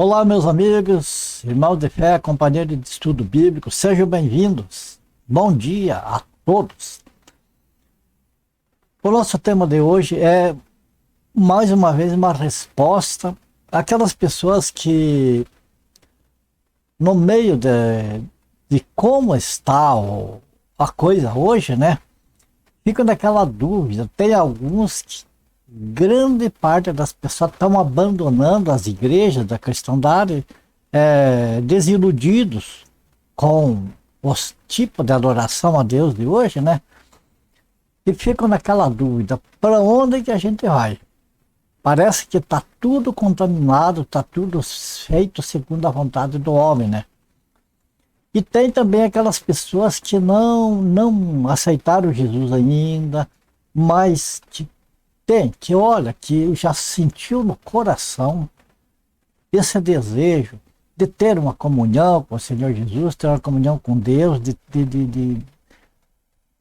Olá, meus amigos, irmãos de fé, companheiros de estudo bíblico, sejam bem-vindos. Bom dia a todos. O nosso tema de hoje é, mais uma vez, uma resposta àquelas pessoas que, no meio de como está a coisa hoje, né, ficam naquela dúvida. Tem alguns que grande parte das pessoas estão abandonando as igrejas da cristandade, desiludidos com os tipos de adoração a Deus de hoje, né? E ficam naquela dúvida, para onde que a gente vai? Parece que está tudo contaminado, está tudo feito segundo a vontade do homem, né? E tem também aquelas pessoas que não aceitaram Jesus ainda, mas que olha, que já sentiu no coração esse desejo de ter uma comunhão com o Senhor Jesus, ter uma comunhão com Deus,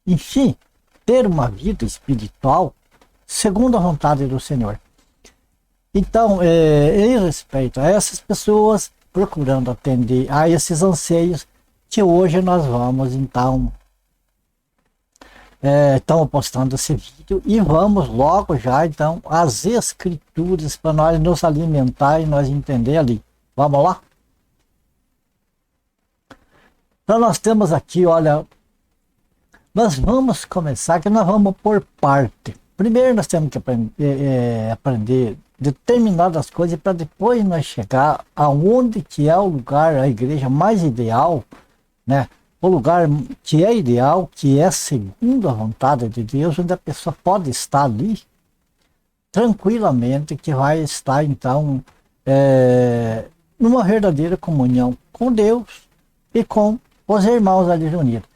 enfim, ter uma vida espiritual segundo a vontade do Senhor. Então, em respeito a essas pessoas, procurando atender a esses anseios, que hoje nós vamos, então, estamos postando esse vídeo e vamos logo já então às escrituras para nós nos alimentar e nós entender ali. Vamos lá? Então nós temos aqui, olha, nós vamos começar que nós vamos por parte. Primeiro nós temos que aprender determinadas coisas para depois nós chegar aonde que é o lugar, a igreja mais ideal, né? O lugar que é ideal, que é segundo a vontade de Deus, onde a pessoa pode estar ali tranquilamente, que vai estar então numa verdadeira comunhão com Deus e com os irmãos ali reunidos.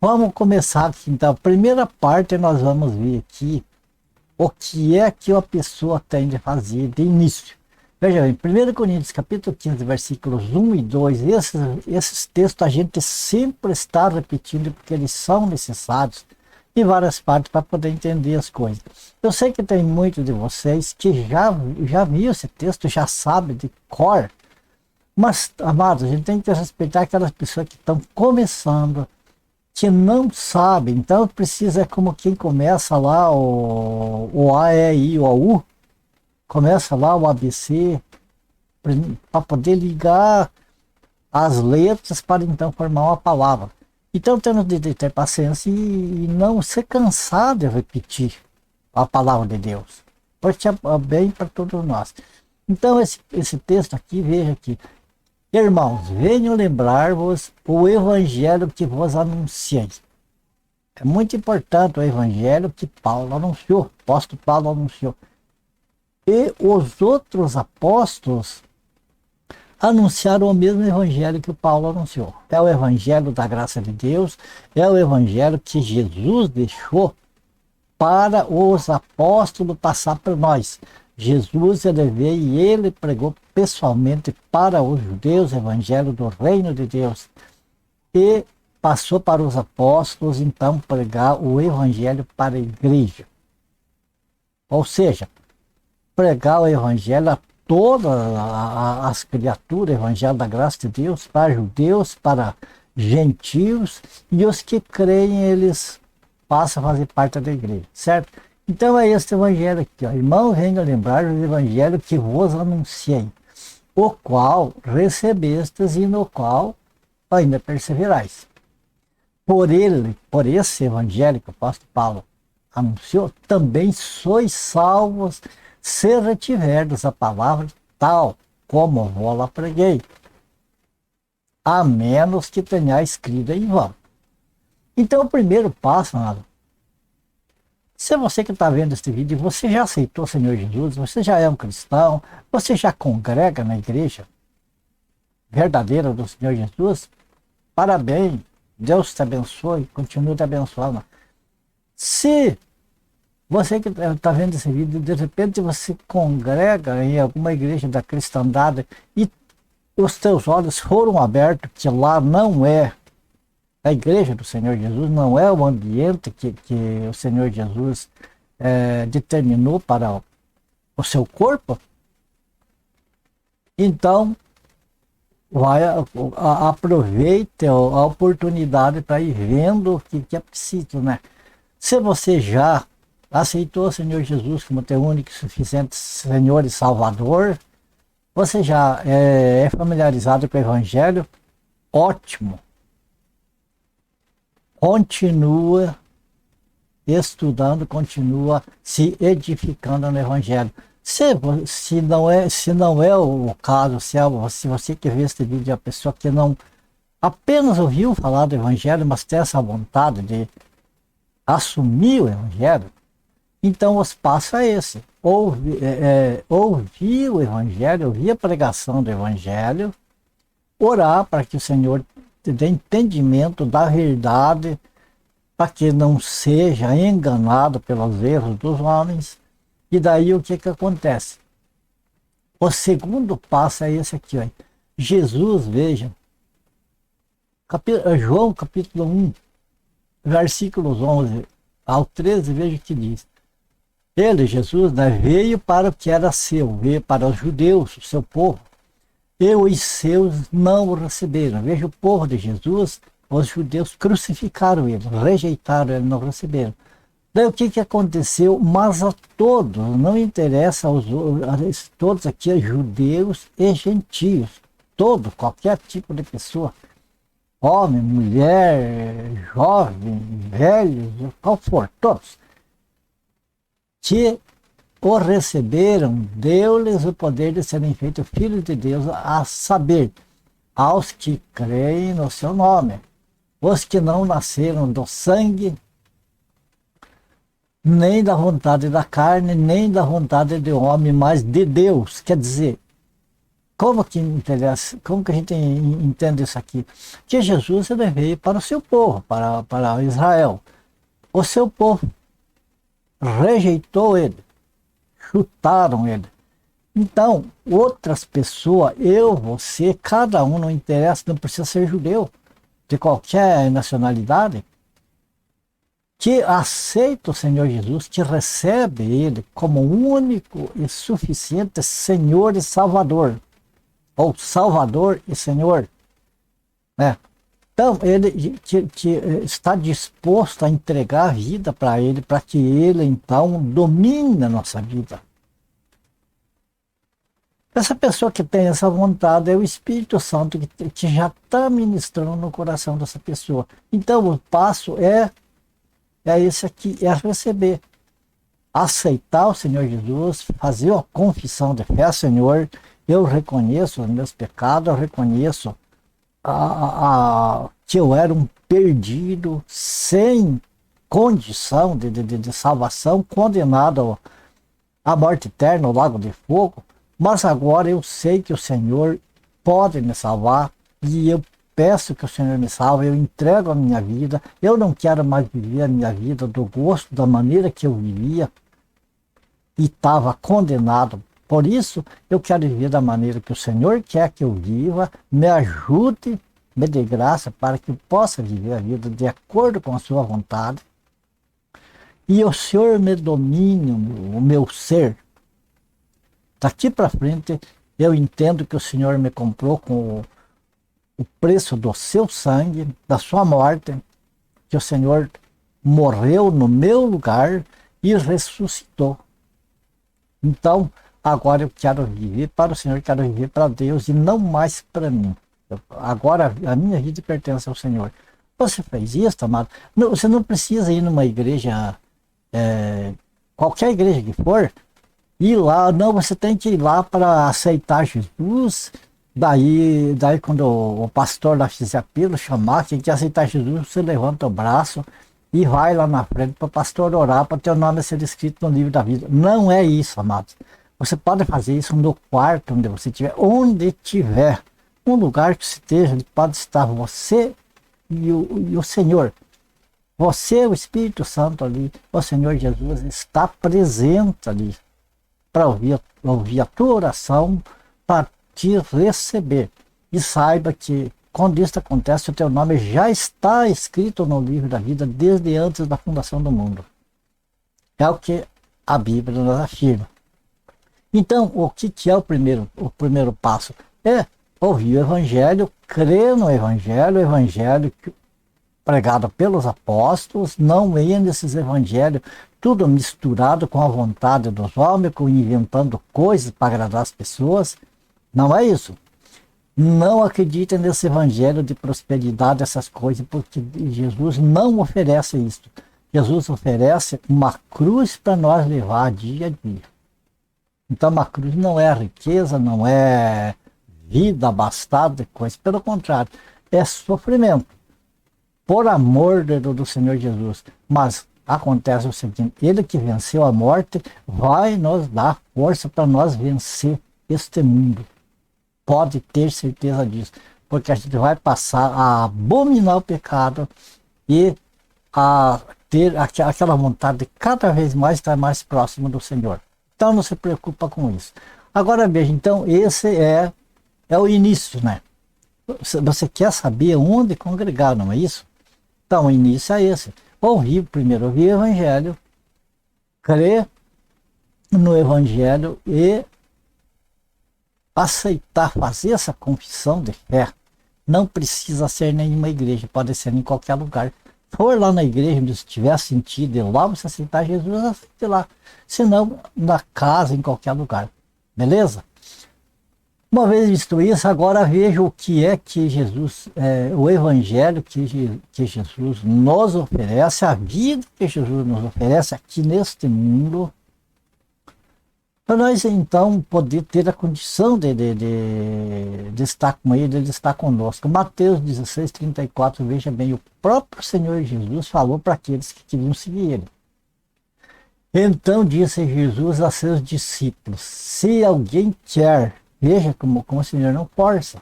Vamos começar aqui então. A primeira parte nós vamos ver aqui o que é que a pessoa tem de fazer de início. Veja bem, 1 Coríntios capítulo 15, versículos 1 e 2, esses textos a gente sempre está repetindo porque eles são necessários em várias partes para poder entender as coisas. Eu sei que tem muitos de vocês que já viu esse texto, já sabe de cor, mas, amados, a gente tem que respeitar aquelas pessoas que estão começando, que não sabem, então precisa, como quem começa lá o A, E, I, O, U, começa lá o ABC, para poder ligar as letras para então formar uma palavra. Então temos de ter paciência e não se cansar de repetir a palavra de Deus, porque é bem para todos nós. Então esse texto aqui, veja aqui: irmãos, venho lembrar-vos o evangelho que vos anunciei. É muito importante o evangelho que Paulo anunciou, o apóstolo Paulo anunciou. E os outros apóstolos anunciaram o mesmo evangelho que o Paulo anunciou. É o evangelho da graça de Deus, é o evangelho que Jesus deixou para os apóstolos passar para nós. Jesus, ele veio e ele pregou pessoalmente para os judeus o evangelho do reino de Deus. E passou para os apóstolos, então, pregar o evangelho para a igreja. Ou seja, pregar o evangelho a todas as criaturas, o evangelho da graça de Deus, para judeus, para gentios, e os que creem, eles passam a fazer parte da igreja, certo? Então é esse evangelho aqui, ó. Irmão, venha lembrar do evangelho que vos anunciei, o qual recebestes e no qual ainda perseverais. Por esse evangelho que o apóstolo Paulo anunciou, também sois salvos se retiverdes a palavra tal como vou-la preguei, a menos que tenhais crido em vão. Então o primeiro passo, amado, se você que está vendo este vídeo, você já aceitou o Senhor Jesus, você já é um cristão, você já congrega na igreja verdadeira do Senhor Jesus, parabéns, Deus te abençoe, continue te abençoando. Se você que está vendo esse vídeo, de repente você congrega em alguma igreja da cristandade e os teus olhos foram abertos, que lá não é a igreja do Senhor Jesus, não é o ambiente que o Senhor Jesus determinou para o seu corpo, Então, aproveite a oportunidade para ir vendo o que é preciso, né? Se você já aceitou o Senhor Jesus como teu único e suficiente Senhor e Salvador, você já é familiarizado com o Evangelho, ótimo. Continua estudando, continua se edificando no Evangelho. Se não é o caso, se você que vê este vídeo é a pessoa que não apenas ouviu falar do Evangelho, mas tem essa vontade de assumir o Evangelho, então o passo é esse. Ouvir o Evangelho, ouvir a pregação do Evangelho, orar para que o Senhor te dê entendimento da verdade, para que não seja enganado pelos erros dos homens. E daí o que acontece? O segundo passo é esse aqui, ó. Jesus, veja, João capítulo 1, versículos 11 ao 13, veja o que diz. Ele, Jesus, né, veio para o que era seu, veio para os judeus, o seu povo. E os seus não o receberam. Veja, o povo de Jesus, os judeus crucificaram ele, rejeitaram ele, não receberam. Daí o que aconteceu? Mas a todos, não interessa todos aqui, judeus e gentios, todo, qualquer tipo de pessoa, homem, mulher, jovem, velho, qual for, todos, que o receberam, deu-lhes o poder de serem feitos filhos de Deus, a saber, aos que creem no seu nome, os que não nasceram do sangue, nem da vontade da carne, nem da vontade do homem, mas de Deus. Quer dizer, como que a gente entende isso aqui? Que Jesus ele veio para o seu povo, para Israel. O seu povo rejeitou ele, chutaram ele. Então, outras pessoas, eu, você, cada um, não interessa, não precisa ser judeu, de qualquer nacionalidade, que aceita o Senhor Jesus, que recebe ele como único e suficiente Senhor e Salvador, ou Salvador e Senhor, né? Então, ele que está disposto a entregar a vida para ele, para que ele, então, domine a nossa vida. Essa pessoa que tem essa vontade é o Espírito Santo que já está ministrando no coração dessa pessoa. Então, o passo é esse aqui, é receber. Aceitar o Senhor Jesus, fazer a confissão de fé, Senhor, eu reconheço os meus pecados, eu reconheço que eu era um perdido, sem condição de salvação, condenado à morte eterna, ao lago de fogo, mas agora eu sei que o Senhor pode me salvar e eu peço que o Senhor me salve, eu entrego a minha vida, eu não quero mais viver a minha vida do gosto, da maneira que eu vivia e estava condenado. Por isso, eu quero viver da maneira que o Senhor quer que eu viva, me ajude, me dê graça para que eu possa viver a vida de acordo com a sua vontade. E o Senhor me domine o meu ser. Daqui para frente, eu entendo que o Senhor me comprou com o preço do seu sangue, da sua morte, que o Senhor morreu no meu lugar e ressuscitou. Então, agora eu quero viver para o Senhor, quero viver para Deus e não mais para mim. Agora a minha vida pertence ao Senhor. Você fez isso, amado? Não, você não precisa ir numa igreja, qualquer igreja que for, ir lá. Não, você tem que ir lá para aceitar Jesus. Daí quando o pastor lá fizer apelo, chamar, quem quer aceitar Jesus, você levanta o braço e vai lá na frente para o pastor orar, para teu nome ser escrito no livro da vida. Não é isso, amados. Você pode fazer isso no quarto, onde você estiver, onde tiver. Um lugar que você esteja, pode estar você e o Senhor. Você, o Espírito Santo ali, o Senhor Jesus está presente ali para ouvir a tua oração, para te receber. E saiba que quando isso acontece, o teu nome já está escrito no livro da vida desde antes da fundação do mundo. É o que a Bíblia nos afirma. Então, o que é o primeiro passo? É ouvir o Evangelho, crer no Evangelho, o Evangelho pregado pelos apóstolos, não é nesses evangelhos, tudo misturado com a vontade dos homens, com inventando coisas para agradar as pessoas. Não é isso. Não acreditem nesse evangelho de prosperidade, essas coisas, porque Jesus não oferece isso. Jesus oferece uma cruz para nós levar dia a dia. Então, uma cruz não é riqueza, não é vida abastada de coisa. Pelo contrário, é sofrimento por amor do Senhor Jesus. Mas acontece o seguinte: ele que venceu a morte vai nos dar força para nós vencer este mundo. Pode ter certeza disso, porque a gente vai passar a abominar o pecado e a ter aquela vontade de cada vez mais estar mais próximo do Senhor. Então não se preocupa com isso. Agora veja, então esse é o início, né? Você quer saber onde congregar, não é isso? Então o início é esse. Primeiro ouvir o Evangelho, crer no Evangelho e aceitar, fazer essa confissão de fé. Não precisa ser nenhuma igreja, pode ser em qualquer lugar. For lá na igreja, onde tiver sentido, e lá você aceitar Jesus, aceite lá. Se não, na casa, em qualquer lugar. Beleza? Uma vez visto isso, agora veja o que é que Jesus, o Evangelho que Jesus nos oferece, a vida que Jesus nos oferece aqui neste mundo, para nós então poder ter a condição de estar com ele, de estar conosco. Mateus 16, 34, veja bem, o próprio Senhor Jesus falou para aqueles que queriam seguir ele. Então disse Jesus a seus discípulos: se alguém quer, veja como o Senhor não força.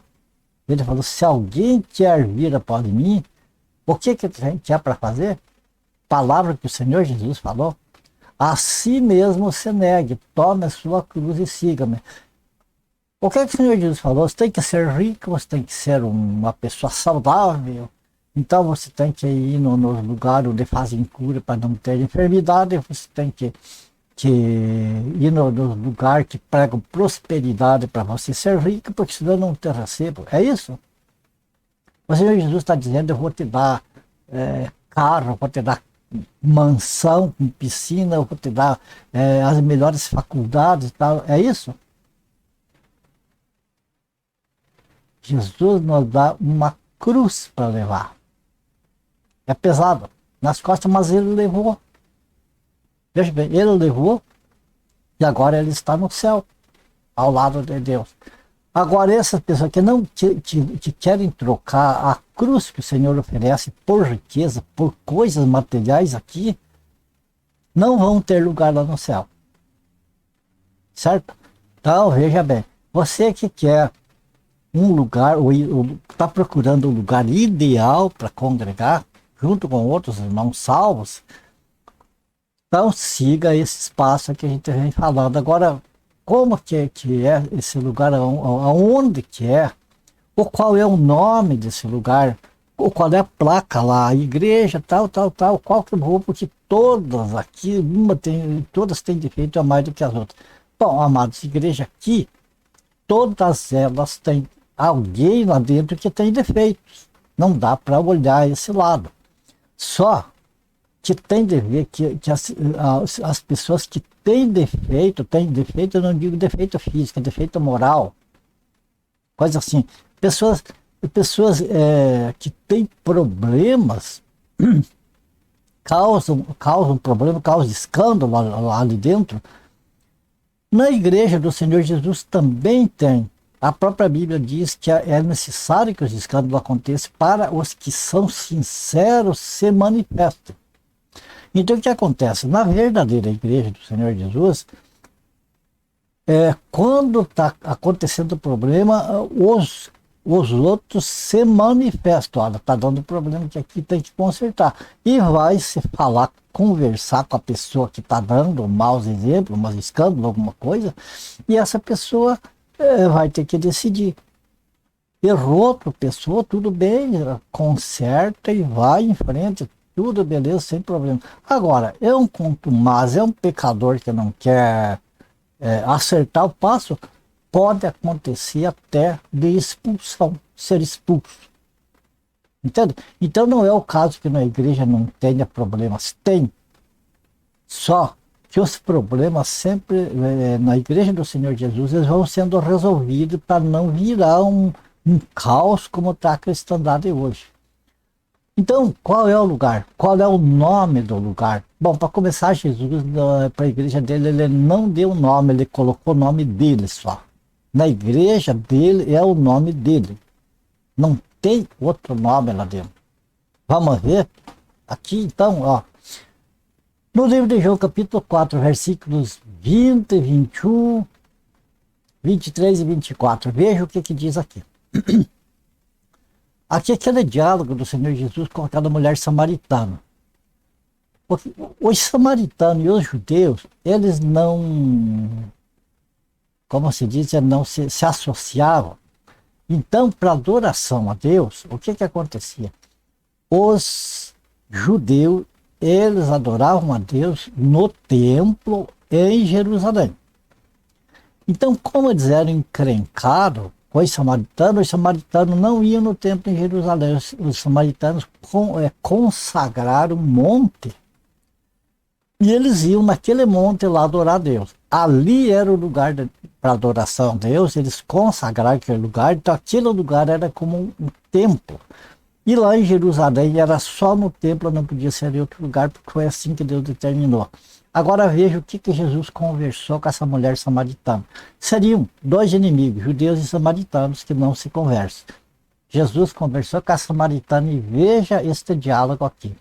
Ele falou: se alguém quer vir após mim, o que é para fazer? Palavra que o Senhor Jesus falou. A si mesmo se negue, tome a sua cruz e siga-me. O que o Senhor Jesus falou? Você tem que ser rico, você tem que ser uma pessoa saudável. Então você tem que ir no lugar onde fazem cura para não ter enfermidade. Você tem que ir no lugar que pregam prosperidade para você ser rico, porque senão não te recebo. É isso? O Senhor Jesus está dizendo: eu vou te dar carro, vou te dar mansão com piscina, eu vou te dar as melhores faculdades e tal. É isso? Jesus nos dá uma cruz para levar. É pesado nas costas, mas ele levou. Veja bem, ele levou e agora ele está no céu, ao lado de Deus. Agora essas pessoas que não que querem trocar a cruz que o Senhor oferece por riqueza, por coisas materiais aqui, não vão ter lugar lá no céu. Certo? Então, veja bem, você que quer um lugar, ou está procurando um lugar ideal para congregar, junto com outros irmãos salvos, então siga esse espaço que a gente vem falando. Agora, como que é esse lugar, aonde que é, ou qual é o nome desse lugar, ou qual é a placa lá, a igreja, tal, qual que eu vou, porque todas aqui, todas têm defeito a mais do que as outras. Bom, amados, igreja aqui, todas elas têm alguém lá dentro que tem defeitos. Não dá para olhar esse lado. Só que tem de ver que as pessoas que têm defeito, eu não digo defeito físico, defeito moral, coisa assim. Pessoas que têm problemas, causam problema, causam escândalo lá ali dentro. Na igreja do Senhor Jesus também tem. A própria Bíblia diz que é necessário que os escândalos aconteçam para os que são sinceros se manifestem. Então o que acontece? Na verdadeira igreja do Senhor Jesus, quando está acontecendo o problema, os outros se manifestam. Olha, está dando problema que aqui tem que consertar. E vai se falar, conversar com a pessoa que está dando maus exemplos, maus escândalos, alguma coisa, e essa pessoa vai ter que decidir. Errou outra pessoa, tudo bem, conserta e vai em frente, tudo beleza, sem problema. Agora, é um contumaz, é um pecador que não quer acertar o passo, pode acontecer até de expulsão, ser expulso. Entende? Então não é o caso que na igreja não tenha problemas. Tem. Só que os problemas sempre, na igreja do Senhor Jesus, eles vão sendo resolvidos para não virar um caos como está a cristandade hoje. Então, qual é o lugar? Qual é o nome do lugar? Bom, para começar, Jesus, para a igreja dele, ele não deu nome, ele colocou o nome dele só. Na igreja dele é o nome dele. Não tem outro nome lá dentro. Vamos ver? Aqui então, ó. No livro de João, capítulo 4, versículos 20, 21, 23 e 24. Veja o que diz aqui. Aqui é aquele diálogo do Senhor Jesus com aquela mulher samaritana. Porque os samaritanos e os judeus, eles não, como se diz, não se associavam. Então, para adoração a Deus, o que acontecia? Os judeus, eles adoravam a Deus no templo em Jerusalém. Então, como eles eram encrencados com os samaritanos não iam no templo em Jerusalém. Os samaritanos consagraram um monte e eles iam naquele monte lá adorar a Deus. Ali era o lugar para adoração a Deus, eles consagraram aquele lugar, então aquele lugar era como um templo. E lá em Jerusalém era só no templo, não podia ser em outro lugar, porque foi assim que Deus determinou. Agora veja o que Jesus conversou com essa mulher samaritana. Seriam dois inimigos, judeus e samaritanos, que não se conversam. Jesus conversou com a samaritana e veja este diálogo aqui.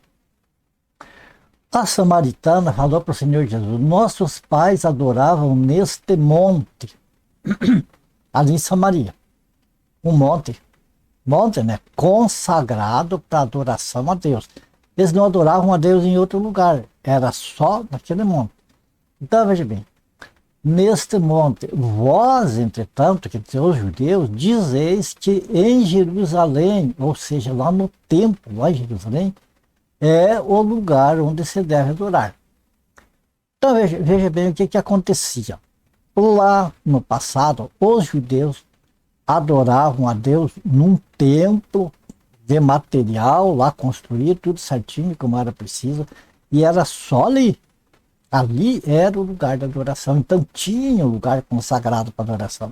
A samaritana falou para o Senhor Jesus: nossos pais adoravam neste monte, ali em Samaria. Um monte, né? Consagrado para adoração a Deus. Eles não adoravam a Deus em outro lugar, era só naquele monte. Então veja bem, neste monte, vós, entretanto, que os judeus, dizeis que em Jerusalém, ou seja, lá no templo, lá em Jerusalém, é o lugar onde se deve adorar. Então veja bem o que acontecia. Lá no passado, os judeus adoravam a Deus num templo de material lá construído, tudo certinho como era preciso, e era só ali. Ali era o lugar da adoração, então tinha um lugar consagrado para adoração.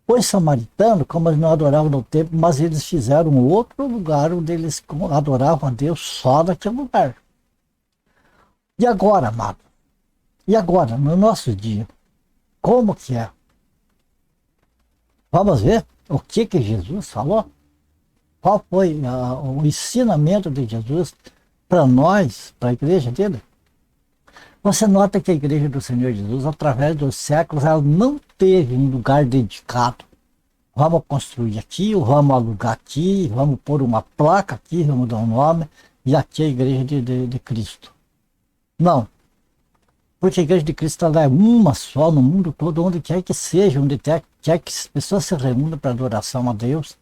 Os samaritanos, como eles não adoravam no templo, mas eles fizeram outro lugar onde eles adoravam a Deus só naquele lugar. E agora, amado? E agora, no nosso dia? Como que é? Vamos ver o que Jesus falou? Qual foi o ensinamento de Jesus para nós, para a igreja dele? Você nota que a igreja do Senhor Jesus, através dos séculos, ela não teve um lugar dedicado. Vamos construir aqui, vamos alugar aqui, vamos pôr uma placa aqui, vamos dar um nome, e aqui é a igreja de Cristo. Não. Porque a igreja de Cristo ela é uma só no mundo todo, onde quer que seja, onde quer que as pessoas se reúnam para adoração a Deus.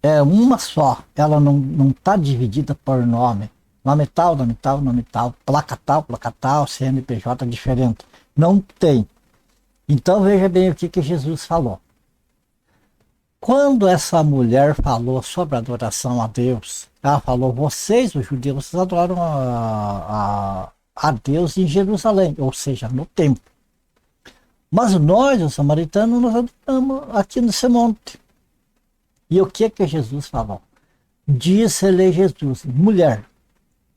É uma só, ela não está dividida por nome. Nome tal, placa tal, CNPJ diferente. Não tem. Então veja bem o que Jesus falou. Quando essa mulher falou sobre a adoração a Deus, ela falou: vocês, os judeus, vocês adoram a Deus em Jerusalém, ou seja, no templo. Mas nós, os samaritanos, nós adoramos aqui nesse monte. E o que Jesus falou? Disse-lhe Jesus: mulher,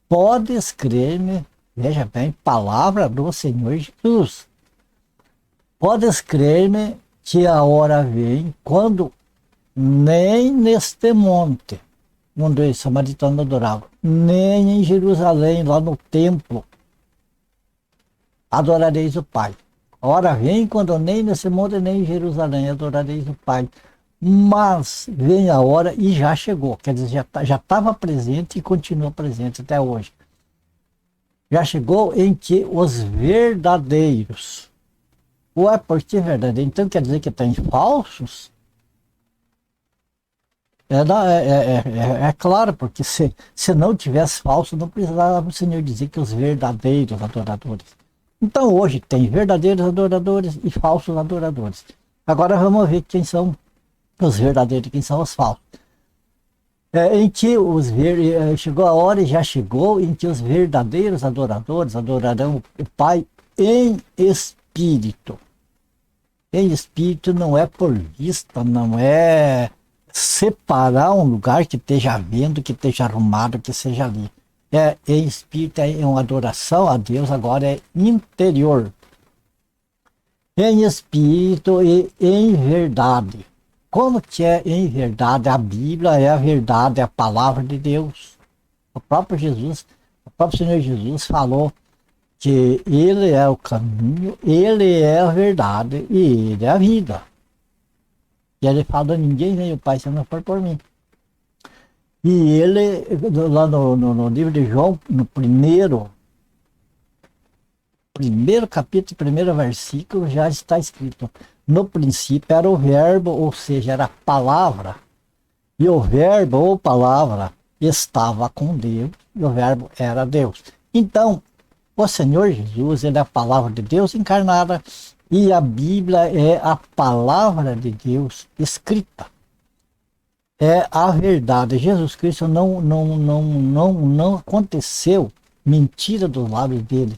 podes crer-me, veja bem, palavra do Senhor Jesus. Podes crer-me que a hora vem quando nem neste monte, onde os samaritanos adoravam, nem em Jerusalém, lá no templo, adorareis o Pai. A hora vem quando nem nesse monte, nem em Jerusalém adorareis o Pai. Mas vem a hora e já chegou, quer dizer, já estava presente e continua presente até hoje. Já chegou em que os verdadeiros, ué, por que verdadeiro? Então quer dizer que tem falsos? É claro, porque se não tivesse falso, não precisava o Senhor dizer que os verdadeiros adoradores. Então hoje tem verdadeiros adoradores e falsos adoradores. Agora vamos ver quem são os verdadeiros e quem são os falsos. Em que chegou a hora e já chegou em que os verdadeiros adoradores adorarão o Pai em espírito. Em espírito não é por vista, não é separar um lugar que esteja vendo, que esteja arrumado, que seja ali. Em espírito, é uma adoração a Deus, agora é interior. Em espírito e em verdade. Como que é em verdade? A Bíblia é a verdade, é a palavra de Deus. O próprio Senhor Jesus falou que Ele é o caminho, Ele é a verdade e Ele é a vida. E Ele falou, ninguém vem ao Pai se não for por mim. E Ele, lá no livro de João, no primeiro capítulo, primeiro versículo, já está escrito: no princípio era o verbo, ou seja, era a palavra, e o verbo ou palavra estava com Deus, e o verbo era Deus. Então, o Senhor Jesus, ele é a palavra de Deus encarnada, e a Bíblia é a palavra de Deus escrita. É a verdade. Jesus Cristo não aconteceu mentira dos lábios dele.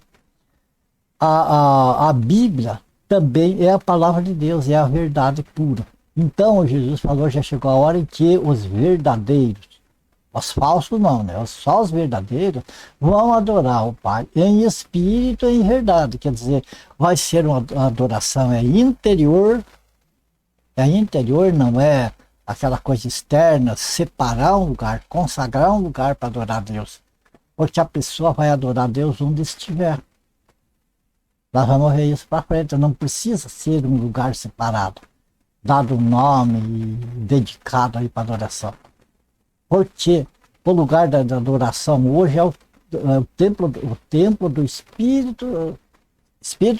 A Bíblia também é a palavra de Deus, é a verdade pura. Então Jesus falou, já chegou a hora em que os verdadeiros, os falsos não, né? Só os verdadeiros vão adorar o Pai em espírito e em verdade. Quer dizer, vai ser uma adoração interior, não é aquela coisa externa, separar um lugar, consagrar um lugar para adorar a Deus. Porque a pessoa vai adorar a Deus onde estiver. Nós vamos ver isso para frente, não precisa ser um lugar separado, dado um nome dedicado aí para adoração. Porque o lugar da adoração hoje é o templo do Espírito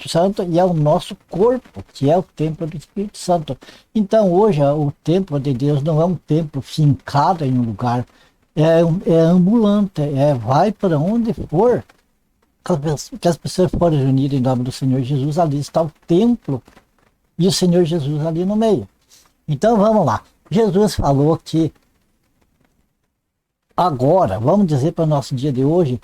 Santo, e é o nosso corpo, que é o templo do Espírito Santo. Então hoje o templo de Deus não é um templo fincado em um lugar, é ambulante, vai para onde for. Que as pessoas forem reunidas em nome do Senhor Jesus, ali está o templo e o Senhor Jesus ali no meio. Então vamos lá. Jesus falou que agora, vamos dizer para o nosso dia de hoje,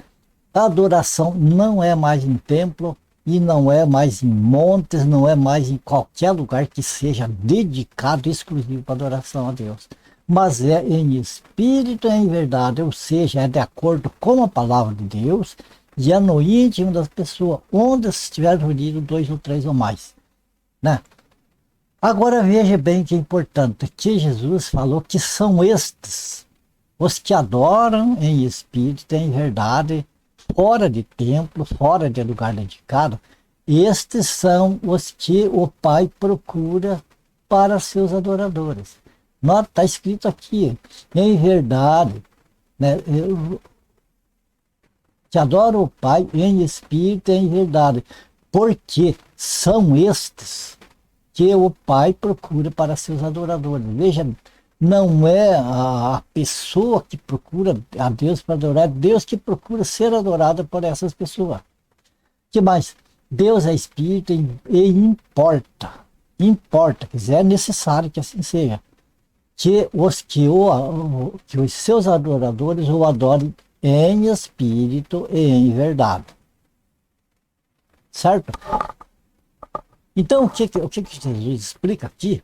a adoração não é mais em templo e não é mais em montes, não é mais em qualquer lugar que seja dedicado exclusivo para adoração a Deus. Mas é em espírito e em verdade, ou seja, é de acordo com a palavra de Deus, e é no íntimo das pessoas, onde estiver reunido 2 ou 3 ou mais, né? Agora veja bem que é importante, que Jesus falou que são estes, os que adoram em espírito e em verdade, fora de templo, fora de lugar dedicado, estes são os que o Pai procura para seus adoradores. Está escrito aqui, em verdade, né? Que adoram o Pai em espírito e em verdade, porque são estes que o Pai procura para seus adoradores. Veja, não é a pessoa que procura a Deus para adorar, é Deus que procura ser adorado por essas pessoas. Que mais? Deus é espírito e importa, quer dizer, é necessário que assim seja, que os seus adoradores o adorem em espírito e em verdade. Certo? Então, o que Jesus explica aqui?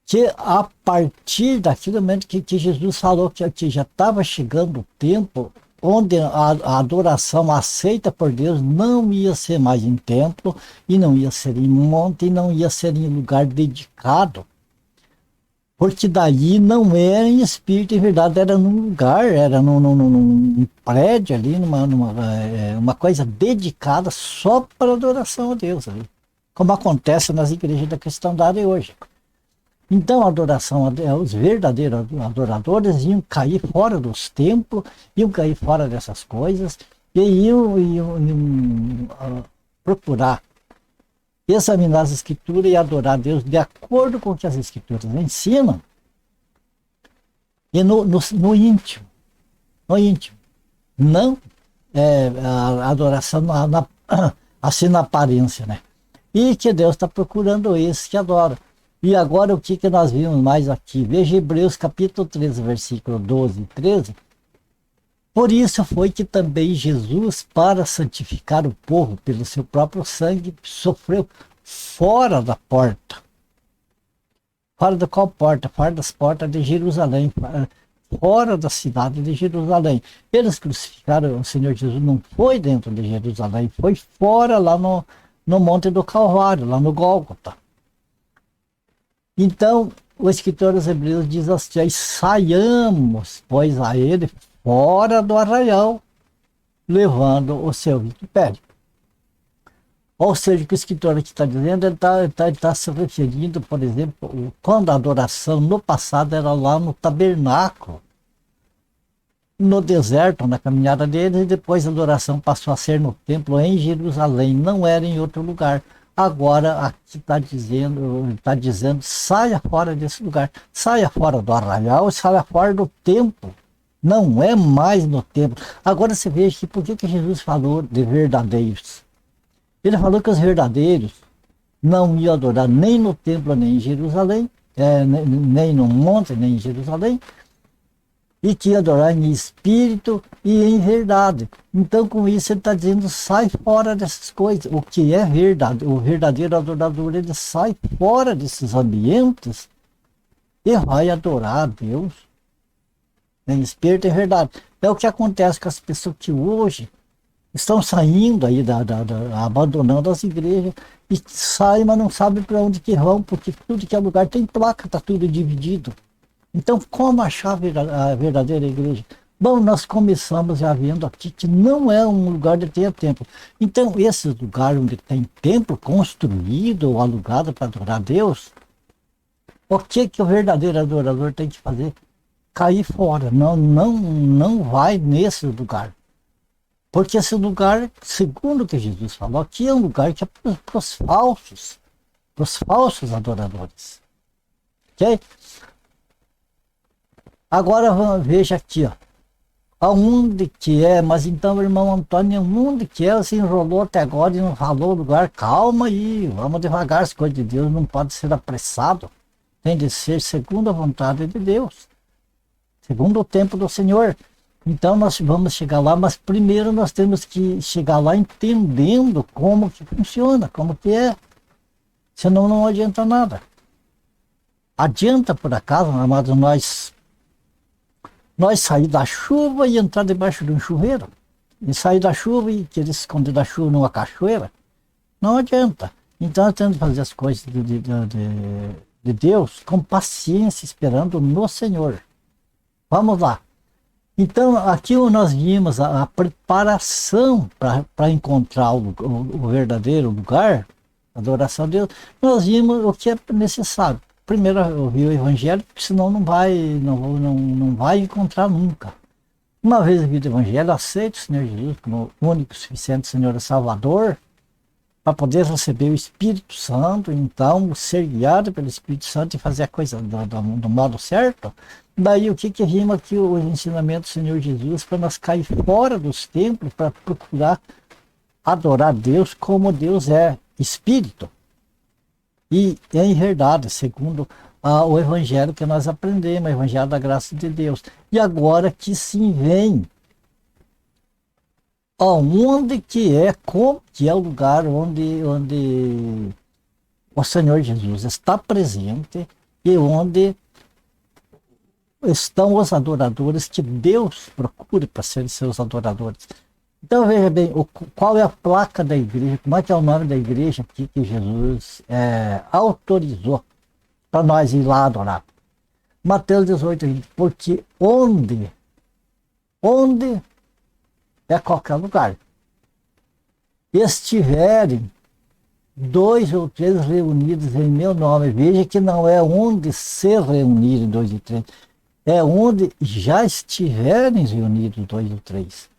Que a partir daquele momento que Jesus falou que já estava chegando o tempo onde a adoração aceita por Deus não ia ser mais em templo, e não ia ser em monte, e não ia ser em lugar dedicado. Porque daí não era em espírito e verdade, era num lugar, era num prédio ali, uma coisa dedicada só para adoração a Deus ali, como acontece nas igrejas da cristandade hoje. Então a adoração, os verdadeiros adoradores iam cair fora dos templos, iam cair fora dessas coisas, e iam procurar examinar as escrituras e adorar a Deus de acordo com o que as escrituras ensinam, e no íntimo, não a adoração assim na aparência, né? E que Deus está procurando esses que adoram. E agora o que nós vimos mais aqui? Veja Hebreus capítulo 13, versículo 12 e 13. Por isso foi que também Jesus, para santificar o povo pelo seu próprio sangue, sofreu fora da porta. Fora da qual porta? Fora das portas de Jerusalém, fora da cidade de Jerusalém. Eles crucificaram o Senhor Jesus, não foi dentro de Jerusalém, foi fora, lá no Monte do Calvário, lá no Gólgota. Então, o escritor dos Hebreus diz assim: saiamos, pois, a ele fora do arraial, levando o seu vitupério. Ou seja, o que o escritor aqui está dizendo, ele está se referindo, por exemplo, quando a adoração no passado era lá no tabernáculo, no deserto, na caminhada deles, e depois a adoração passou a ser no templo em Jerusalém, não era em outro lugar. Agora aqui está dizendo, saia fora desse lugar, saia fora do arraial, saia fora do templo. Não é mais no templo. Agora você veja que por que Jesus falou de verdadeiros? Ele falou que os verdadeiros não iam adorar nem no templo, nem em Jerusalém, nem no monte, nem em Jerusalém, e que ia adorar em espírito e em verdade. Então, com isso, ele está dizendo, sai fora dessas coisas. O que é verdade? O verdadeiro adorador, ele sai fora desses ambientes e vai adorar a Deus em espírito e verdade. É o que acontece com as pessoas que hoje estão saindo aí, abandonando as igrejas, e saem, mas não sabem para onde que vão, porque tudo que é lugar tem placa, está tudo dividido. Então, como achar a verdadeira igreja? Bom, nós começamos já vendo aqui que não é um lugar de ter templo. Então, esses lugares onde tem templo construído ou alugado para adorar a Deus, o que o verdadeiro adorador tem que fazer? Cair fora, não vai nesse lugar. Porque esse lugar, segundo o que Jesus falou, aqui é um lugar que é para os falsos adoradores. Ok? Agora veja aqui, ó. Aonde que é? Mas então o irmão Antônio, onde que é? Se enrolou até agora e não falou o lugar. Calma aí, vamos devagar, as coisas de Deus não podem ser apressado. Tem de ser segundo a vontade de Deus. Segundo o tempo do Senhor. Então nós vamos chegar lá, mas primeiro nós temos que chegar lá entendendo como que funciona, como que é. Senão não adianta nada. Adianta, por acaso, amados, nós sair da chuva e entrar debaixo de um chuveiro? E sair da chuva e querer se esconder da chuva numa cachoeira? Não adianta. Então nós temos que fazer as coisas de Deus com paciência, esperando no Senhor. Vamos lá. Então, aqui nós vimos a preparação para encontrar o verdadeiro lugar, a adoração a Deus. Nós vimos o que é necessário. Primeiro, ouvir o Evangelho, porque senão não vai encontrar nunca. Uma vez ouvido o Evangelho, aceite o Senhor Jesus como único, suficiente Senhor e Salvador, para poder receber o Espírito Santo, então ser guiado pelo Espírito Santo e fazer a coisa do modo certo. Daí o que rima aqui o ensinamento do Senhor Jesus para nós cair fora dos templos para procurar adorar Deus como Deus é, Espírito. E em verdade, segundo o Evangelho que nós aprendemos, o Evangelho da graça de Deus. E agora que sim vem, onde que é, como que é o lugar onde o Senhor Jesus está presente e onde estão os adoradores que Deus procura para serem seus adoradores. Então veja bem, qual é a placa da igreja, como é que é o nome da igreja aqui que Jesus autorizou para nós ir lá adorar. Mateus 18, 20, porque onde é qualquer lugar, estiverem 2 ou 3 reunidos em meu nome, veja que não é onde se reunirem 2 e 3, é onde já estiverem reunidos 2 ou 3.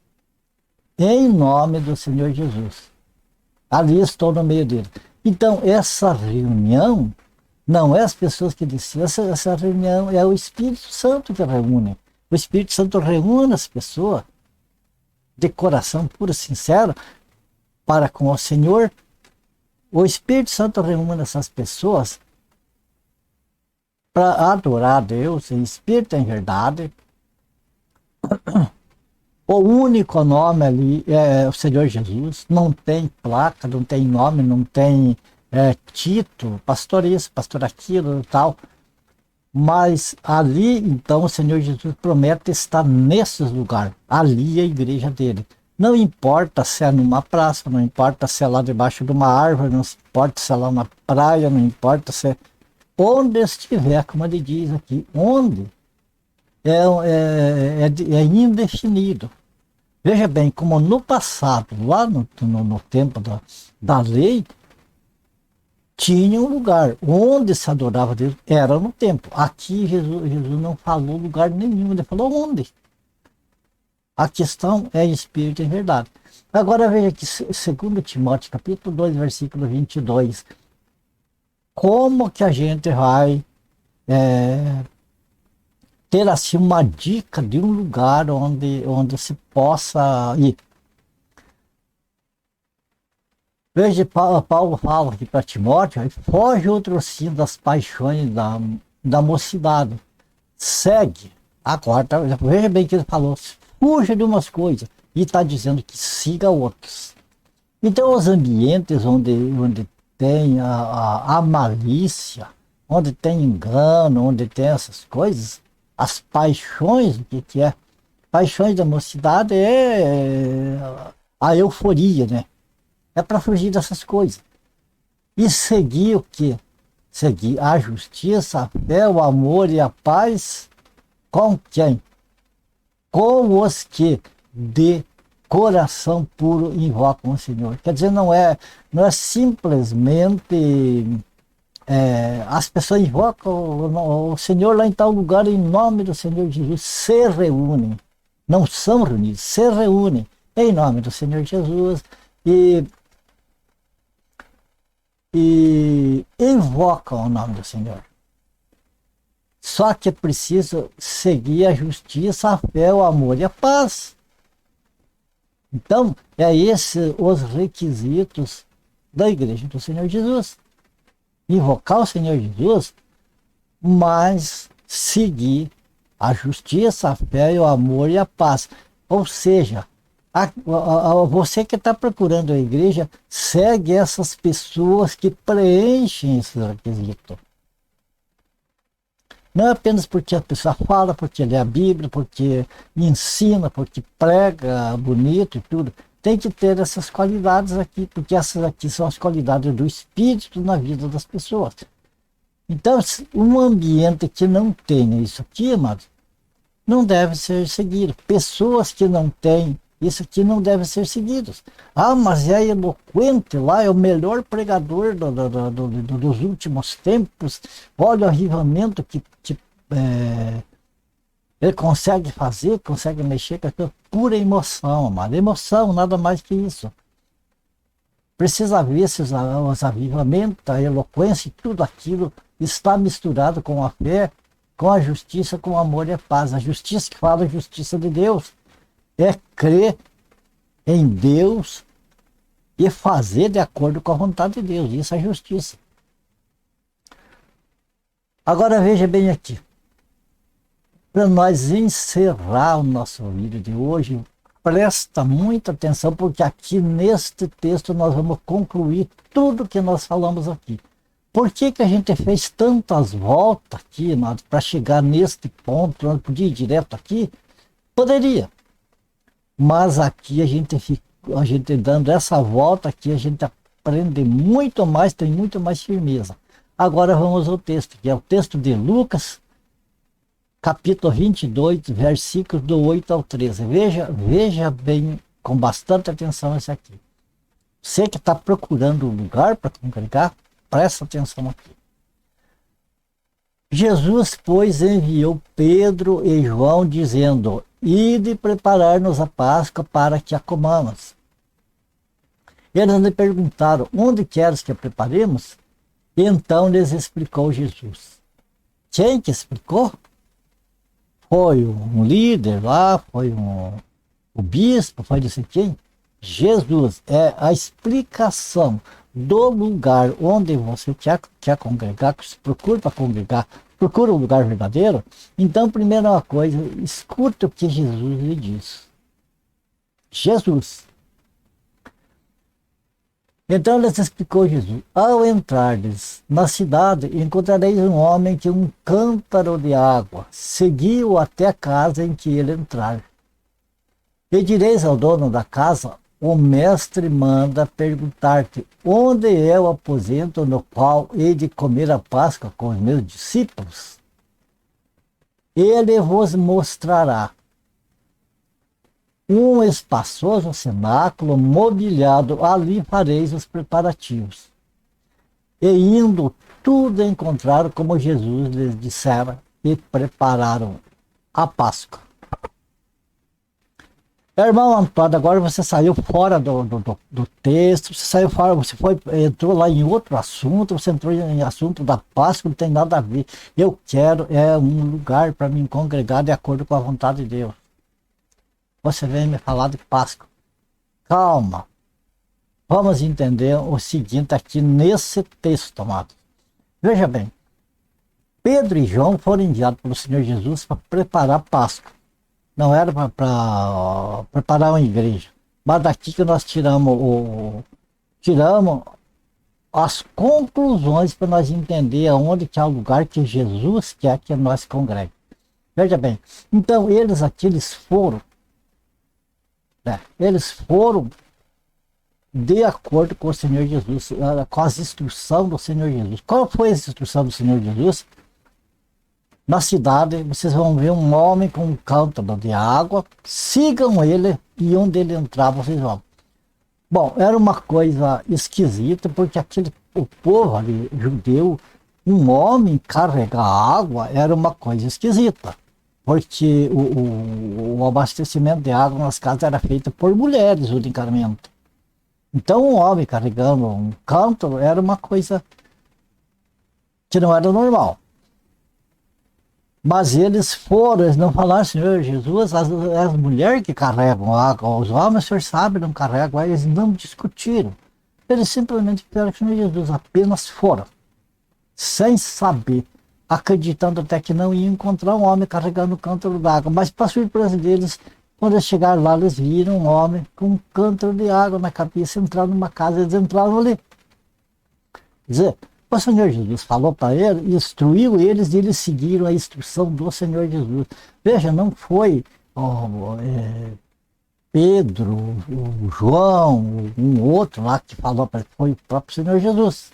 Em nome do Senhor Jesus. Ali estou no meio dele. Então, essa reunião não é as pessoas que disseram, essa reunião é o Espírito Santo que reúne. O Espírito Santo reúne as pessoas de coração puro e sincero para com o Senhor, o Espírito Santo reúne essas pessoas para adorar a Deus em espírito e em verdade. O único nome ali é o Senhor Jesus. Não tem placa, não tem nome, não tem título, pastor isso, pastor aquilo e tal. Mas ali, então, o Senhor Jesus promete estar nesses lugares. Ali é a igreja dele. Não importa se é numa praça, não importa se é lá debaixo de uma árvore, não importa se é lá na praia, não importa se é onde estiver, como ele diz aqui, onde é indefinido. Veja bem, como no passado, lá no tempo da lei, tinha um lugar onde se adorava Deus, era no templo. Aqui Jesus não falou lugar nenhum, ele falou onde. A questão é espírito e verdade. Agora veja aqui, 2 Timóteo, capítulo 2, versículo 22. Como que a gente vai ter assim uma dica de um lugar onde se possa ir? Veja, Paulo fala aqui para Timóteo, foge outro sim das paixões da mocidade. Segue. Agora, veja bem que ele falou, fuja de umas coisas. E está dizendo que siga outros. Então, os ambientes onde tem a malícia, onde tem engano, onde tem essas coisas, as paixões, o que é? Paixões da mocidade é a euforia, né? É para fugir dessas coisas. E seguir o quê? Seguir a justiça, a fé, o amor e a paz com quem? Com os que de coração puro invocam o Senhor. Quer dizer, não é simplesmente as pessoas invocam o Senhor lá em tal lugar em nome do Senhor Jesus, se reúnem. Não são reunidos, se reúnem em nome do Senhor Jesus e invocam o nome do Senhor. Só que é preciso seguir a justiça, a fé, o amor e a paz. Então, é esses os requisitos da igreja do Senhor Jesus. Invocar o Senhor Jesus, mas seguir a justiça, a fé, o amor e a paz. Ou seja, você que está procurando a igreja, segue essas pessoas que preenchem esses requisitos. Não é apenas porque a pessoa fala, porque lê a Bíblia, porque ensina, porque prega bonito e tudo. Tem que ter essas qualidades aqui, porque essas aqui são as qualidades do Espírito na vida das pessoas. Então, um ambiente que não tenha isso aqui, amados, não deve ser seguido. Pessoas que não têm isso aqui não devem ser seguidos. Ah, mas é eloquente lá, é o melhor pregador dos últimos tempos. Olha o avivamento que ele consegue fazer, consegue mexer com aquilo. Pura emoção, amado. Emoção, nada mais que isso. Precisa ver se os avivamentos, a eloquência e tudo aquilo está misturado com a fé, com a justiça, com o amor e a paz. A justiça que fala a justiça de Deus é crer em Deus e fazer de acordo com a vontade de Deus. Isso é justiça. Agora veja bem aqui. Para nós encerrar o nosso vídeo de hoje, presta muita atenção, porque aqui neste texto nós vamos concluir tudo que nós falamos aqui. Por que a gente fez tantas voltas aqui para chegar neste ponto? Não podia ir direto aqui? Poderia. Mas aqui a gente dando essa volta aqui, a gente aprende muito mais, tem muito mais firmeza. Agora vamos ao texto, que é o texto de Lucas, capítulo 22, versículos do 8 ao 13. Veja bem, com bastante atenção esse aqui. Você que está procurando um lugar para congregar, presta atenção aqui. Jesus, pois, enviou Pedro e João, dizendo: ide preparar-nos a Páscoa para que a comamos. Eles lhe perguntaram: onde queres que a preparemos? Então lhes explicou Jesus. Quem que explicou? Foi um líder lá, foi O bispo foi dizer quem? Jesus é a explicação do lugar onde você quer congregar, que você procura para congregar, procura o lugar verdadeiro. Então, primeira coisa, escuta o que Jesus lhe diz. Jesus. Então lhes explicou Jesus: ao entrardes na cidade, encontrareis um homem que um cântaro de água. Seguiu até a casa em que ele entrar. E direis ao dono da casa: o mestre manda perguntar-te onde é o aposento no qual hei de comer a Páscoa com os meus discípulos. Ele vos mostrará um espaçoso cenáculo mobiliado, ali fareis os preparativos. E indo, tudo encontraram como Jesus lhes dissera e prepararam a Páscoa. Irmão Antônio, agora você saiu fora do texto, você saiu fora, entrou lá em outro assunto, você entrou em assunto da Páscoa, não tem nada a ver. Eu quero um lugar para me congregar de acordo com a vontade de Deus. Você vem me falar de Páscoa. Calma. Vamos entender o seguinte aqui nesse texto, amado. Veja bem. Pedro e João foram enviados pelo Senhor Jesus para preparar a Páscoa. Não era para preparar uma igreja. Mas daqui que nós tiramos as conclusões para nós entender aonde que é o lugar que Jesus quer que nós congreguemos. Veja bem. Então eles foram de acordo com o Senhor Jesus, com as instruções do Senhor Jesus. Qual foi a instrução do Senhor Jesus? Na cidade, vocês vão ver um homem com um cântaro de água, sigam ele e onde ele entrar, vocês vão. Bom, era uma coisa esquisita, porque o povo ali, judeu, um homem carregar água era uma coisa esquisita. Porque o abastecimento de água nas casas era feito por mulheres, unicamente. Então, um homem carregando um cântaro era uma coisa que não era normal. Mas eles não falaram: Senhor Jesus, as mulheres que carregam água, os homens, o senhor sabe, não carregam, eles não discutiram. Eles simplesmente fizeram: Senhor Jesus, apenas foram, sem saber, acreditando até que não iam encontrar um homem carregando um cântaro d'água. Mas, para surpresa deles, quando eles chegaram lá, eles viram um homem com um cântaro de água na cabeça, entraram numa casa, eles entraram ali. Quer dizer, o Senhor Jesus falou para eles, instruiu eles, e eles seguiram a instrução do Senhor Jesus. Veja, não foi Pedro, o João, um outro lá que falou para ele, foi o próprio Senhor Jesus.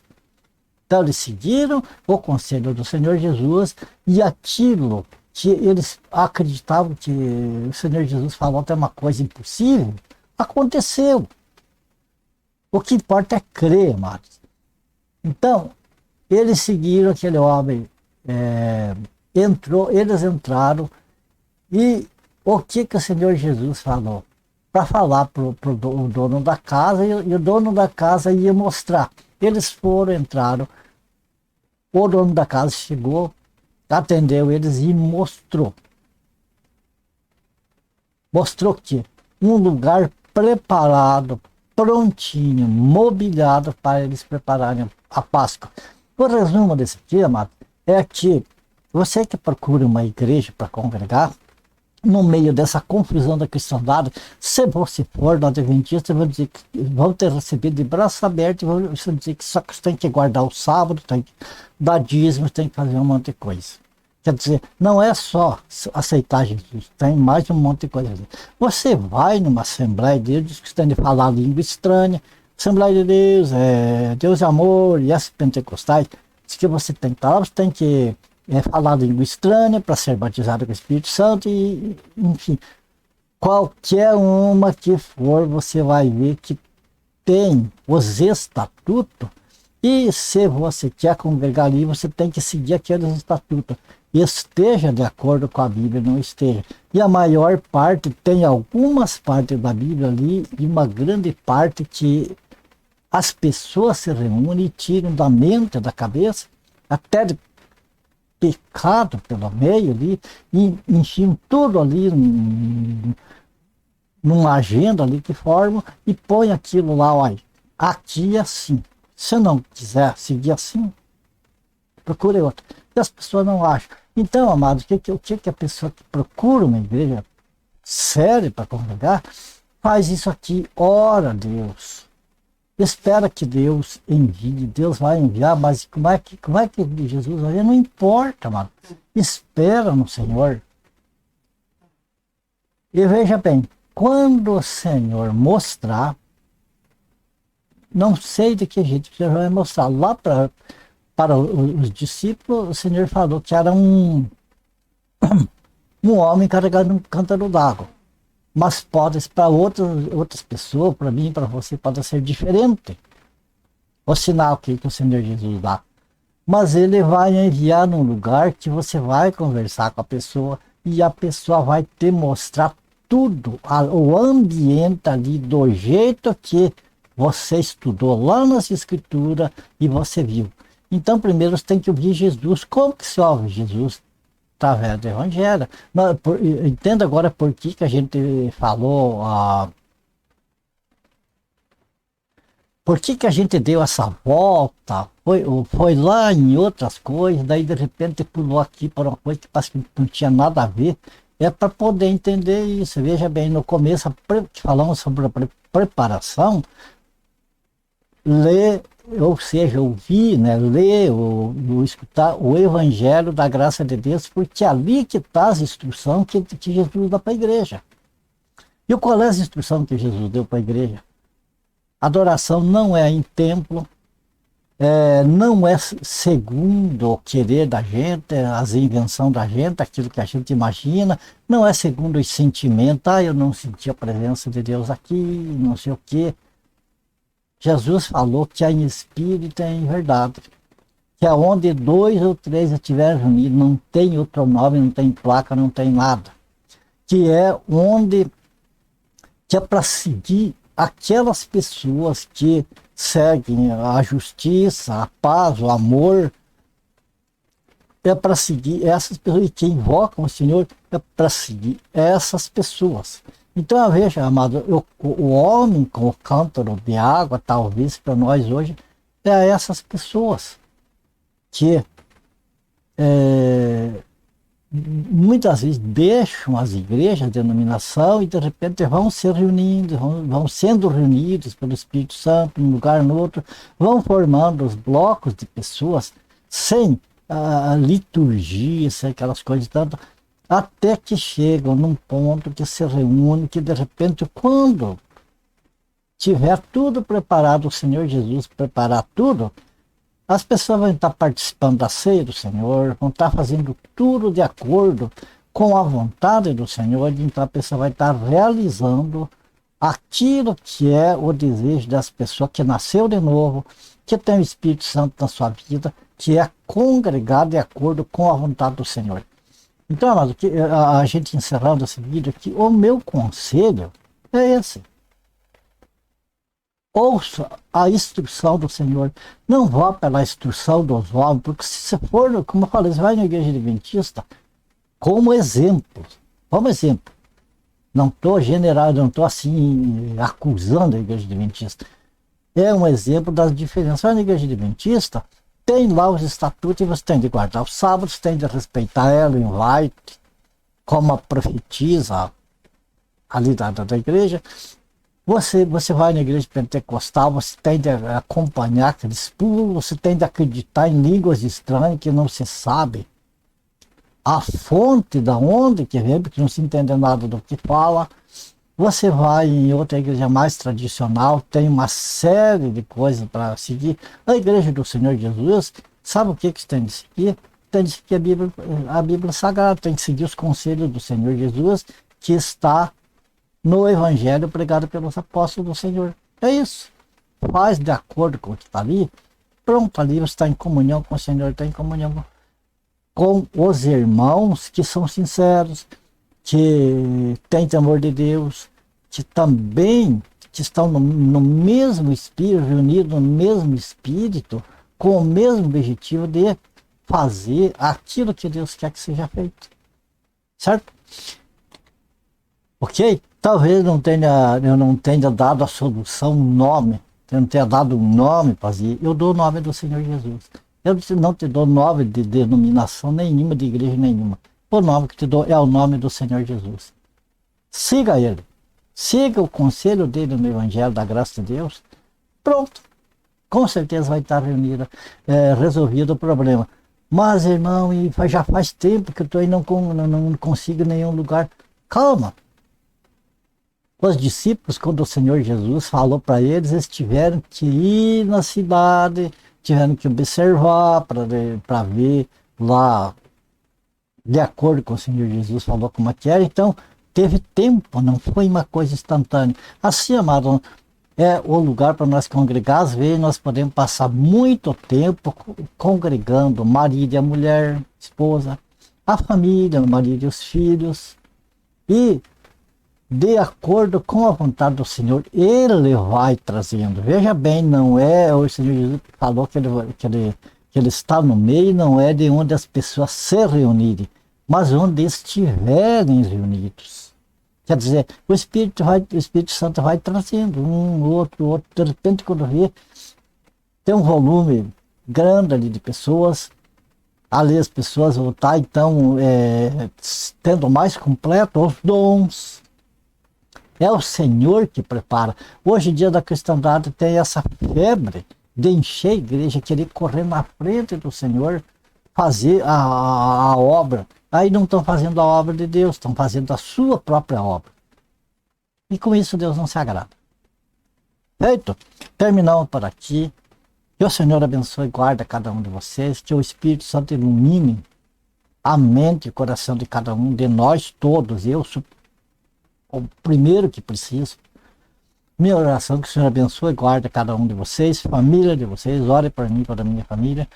Então eles seguiram o conselho do Senhor Jesus, e aquilo que eles acreditavam que o Senhor Jesus falou até uma coisa impossível, aconteceu. O que importa é crer, amados. Então, eles seguiram aquele homem, eles entraram, e o que o Senhor Jesus falou? Para falar para o dono da casa, e o dono da casa ia mostrar. Eles foram, entraram, o dono da casa chegou, atendeu eles e mostrou. Mostrou que um lugar preparado, prontinho, mobiliado para eles prepararem a Páscoa. O resumo desse aqui, amado, é que você que procura uma igreja para congregar, no meio dessa confusão da cristandade, se você for no Adventista, vão ter recebido de braços abertos, e vão dizer que só que você tem que guardar o sábado, tem que dar dízimo, tem que fazer um monte de coisa. Quer dizer, não é só aceitar Jesus, tem mais um monte de coisa. Você vai numa Assembleia de Deus, diz que você tem de falar língua estranha, Assembleia de Deus, Deus é amor, e essas pentecostais, diz que você tem que estar lá, você tem que falar língua estranha para ser batizado com o Espírito Santo, e enfim, qualquer uma que for, você vai ver que tem os estatutos, e se você quer congregar ali, você tem que seguir aqueles estatutos, esteja de acordo com a Bíblia, não esteja. E a maior parte, tem algumas partes da Bíblia ali, e uma grande parte que as pessoas se reúnem e tiram da mente, da cabeça, até de pecado pelo meio ali, e enchiam tudo ali numa agenda ali que formam e põe aquilo lá, olha, aqui é assim. Se não quiser seguir assim, procure outra. E as pessoas não acham. Então, amados, o que a pessoa que procura uma igreja séria para congregar, faz isso aqui, ora a Deus. Espera que Deus envie, Deus vai enviar, mas como é que Jesus vai? Não importa, amado. Espera no Senhor. E veja bem, quando o Senhor mostrar, não sei de que jeito que ele vai mostrar. Lá para os discípulos, o Senhor falou que era um homem carregado num cântaro d'água. Mas pode, para outras pessoas, para mim, para você, pode ser diferente. O sinal que o Senhor Jesus dá. Mas ele vai enviar num lugar que você vai conversar com a pessoa e a pessoa vai te mostrar tudo, o ambiente ali, do jeito que você estudou lá nas escrituras e você viu. Então, primeiro você tem que ouvir Jesus. Como que se ouve Jesus? Através do Evangelho. Entenda agora por que a gente falou, por que a gente deu essa volta, foi lá em outras coisas, daí de repente pulou aqui para uma coisa que parece que não tinha nada a ver. É para poder entender isso. Veja bem, no começo, falamos sobre a preparação, ler, ou seja, ouvir, né, ler ou escutar o Evangelho da graça de Deus, porque é ali que está as instruções que Jesus dá para a igreja. E qual é a instrução que Jesus deu para a igreja? Adoração não é em templo, não é segundo o querer da gente, as invenções da gente, aquilo que a gente imagina, não é segundo os sentimentos, eu não senti a presença de Deus aqui, não sei o quê. Jesus falou que é em espírito e em verdade, que é onde 2 ou 3 estiverem reunidos, não tem outro nome, não tem placa, não tem nada, que é onde, que é para seguir aquelas pessoas que seguem a justiça, a paz, o amor, é para seguir essas pessoas, e que invocam o Senhor é para seguir essas pessoas. Então, veja, amado, o homem com o cântaro de água, talvez para nós hoje, é essas pessoas que muitas vezes deixam as igrejas, a denominação, e de repente vão se reunindo, vão sendo reunidos pelo Espírito Santo, num lugar no outro, vão formando os blocos de pessoas sem a liturgia, sem aquelas coisas tanto, até que chegam num ponto que se reúne, que de repente, quando tiver tudo preparado, o Senhor Jesus preparar tudo, as pessoas vão estar participando da ceia do Senhor, vão estar fazendo tudo de acordo com a vontade do Senhor, então a pessoa vai estar realizando aquilo que é o desejo das pessoas que nasceu de novo, que tem o Espírito Santo na sua vida, que é congregar de acordo com a vontade do Senhor. Então, amado, a gente encerrando esse vídeo aqui, o meu conselho é esse. Ouça a instrução do Senhor. Não vá pela instrução dos homens, porque se você for, como eu falei, você vai na igreja adventista como exemplo. Como exemplo. Não estou generalizando, não estou assim acusando a igreja adventista. É um exemplo das diferenças. Vai na igreja adventista, tem lá os estatutos e você tem de guardar os sábados, tem de respeitar ela, vai, como a profetiza ali da igreja. Você vai na igreja pentecostal, você tem de acompanhar aqueles pulos, você tem de acreditar em línguas estranhas que não se sabe a fonte da onde que vem, porque não se entende nada do que fala. Você vai em outra igreja mais tradicional, tem uma série de coisas para seguir. A igreja do Senhor Jesus, sabe o que você tem de seguir? Tem de seguir a Bíblia Sagrada, tem de seguir os conselhos do Senhor Jesus, que está no Evangelho pregado pelos apóstolos do Senhor. É isso. Faz de acordo com o que está ali. Pronto, ali você está em comunhão com o Senhor, está em comunhão com os irmãos que são sinceros, que têm temor de Deus, que também estão no mesmo espírito, reunidos no mesmo espírito, com o mesmo objetivo de fazer aquilo que Deus quer que seja feito. Certo? Ok? Talvez eu não tenha dado a solução, um nome. Eu não tenha dado um nome para si. Eu dou o nome do Senhor Jesus. Eu não te dou nome de denominação nenhuma, de igreja nenhuma. O nome que te dou é o nome do Senhor Jesus. Siga ele. Siga o conselho dele no Evangelho da Graça de Deus. Pronto. Com certeza vai estar reunido, resolvido o problema. Mas, irmão, já faz tempo que eu estou aí, não consigo nenhum lugar. Calma. Os discípulos, quando o Senhor Jesus falou para eles, eles tiveram que ir na cidade, tiveram que observar para ver lá, de acordo com o Senhor Jesus falou como é que era. Então, teve tempo, não foi uma coisa instantânea. Assim, amado, é o lugar para nós congregar. Às vezes nós podemos passar muito tempo congregando, o marido e a mulher, esposa, a família, o marido e os filhos. E de acordo com a vontade do Senhor, Ele vai trazendo. Veja bem, não é o Senhor Jesus falou que ele está no meio, não é de onde as pessoas se reunirem, mas onde estiverem reunidos. Quer dizer, o Espírito Santo vai trazendo outro. De repente, quando vê, tem um volume grande ali de pessoas, ali as pessoas vão estar, então, tendo mais completo os dons. É o Senhor que prepara. Hoje em dia da cristandade tem essa febre de encher a igreja, querer correr na frente do Senhor, fazer a obra. Aí não estão fazendo a obra de Deus, estão fazendo a sua própria obra. E com isso Deus não se agrada. Feito? Terminamos por aqui. Que o Senhor abençoe e guarde cada um de vocês. Que o Espírito Santo ilumine a mente e o coração de cada um de nós todos. Eu sou o primeiro que preciso. Minha oração, que o Senhor abençoe e guarde cada um de vocês, família de vocês, ore por mim, para a minha família.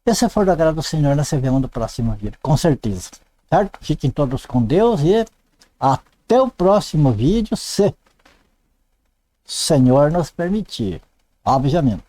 E se for do agrado do Senhor, nós se vemos no próximo vídeo, com certeza. Certo? Fiquem todos com Deus e até o próximo vídeo, se o Senhor nos permitir, obviamente.